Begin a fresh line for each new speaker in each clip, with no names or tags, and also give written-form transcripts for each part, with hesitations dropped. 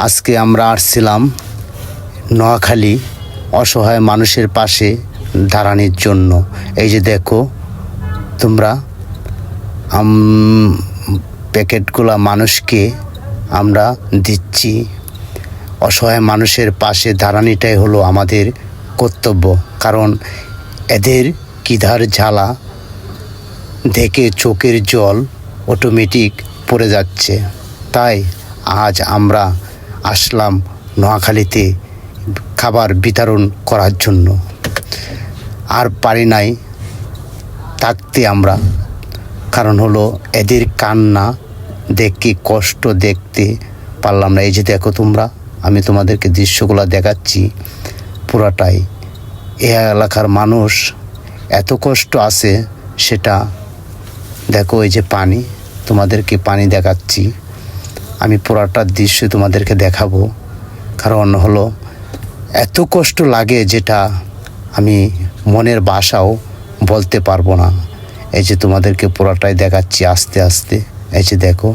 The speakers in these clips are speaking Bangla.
আজকে আমরা আসছিলাম নোয়াখালী অসহায় মানুষের পাশে দাঁড়ানোর জন্য। এই যে দেখো তোমরা, প্যাকেটগুলা মানুষকে আমরা দিচ্ছি। অসহায় মানুষের পাশে দাঁড়ানোটাই হলো আমাদের কর্তব্য, কারণ এদের ক্ষুধার জ্বালা দেখে চোখের জল অটোমেটিক পড়ে যাচ্ছে। তাই আজ আমরা আসলাম নোয়াখালীতে খাবার বিতরণ করার জন্য। আর পারি নাই থাকতে আমরা, কারণ হলো এদের কান্না দেখে কষ্ট দেখতে পারলাম না। এই যে দেখো তোমরা, আমি তোমাদেরকে দৃশ্যগুলো দেখাচ্ছি পুরাটাই। এ এলাকার মানুষ এত কষ্ট আছে, সেটা দেখো। এই যে পানি, তোমাদেরকে পানি দেখাচ্ছি আমি, পুরাটা দৃশ্য তোমাদেরকে দেখাবো। কারণ হলো এত কষ্ট লাগে যেটা আমি মনের ভাষাও বলতে পারবো না। এই যে তোমাদেরকে পুরাটাই দেখাচ্ছি আস্তে আস্তে। এই যে দেখো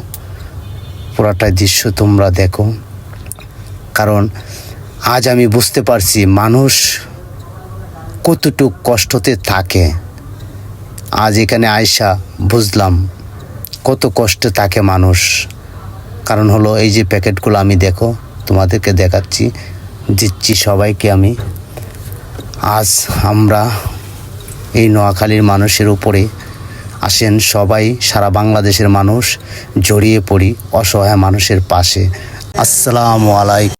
পুরাটাই দৃশ্য তোমরা দেখো। কারণ আজ আমি বুঝতে পারছি মানুষ কতটুক কষ্টতে থাকে। আজ এখানে আয়সা বুঝলাম কত কষ্টে থাকে মানুষ। কারণ হলো এই যে প্যাকেটগুলো আমি দেখো তোমাদেরকে দেখাচ্ছি, দিচ্ছি সবাইকে আমি। আজ আমরা এই নোয়াখালীর মানুষের উপরে আসেন সবাই, সারা বাংলাদেশের মানুষ জড়িয়ে পড়ি অসহায় মানুষের পাশে। আসসালামু আলাইকুম।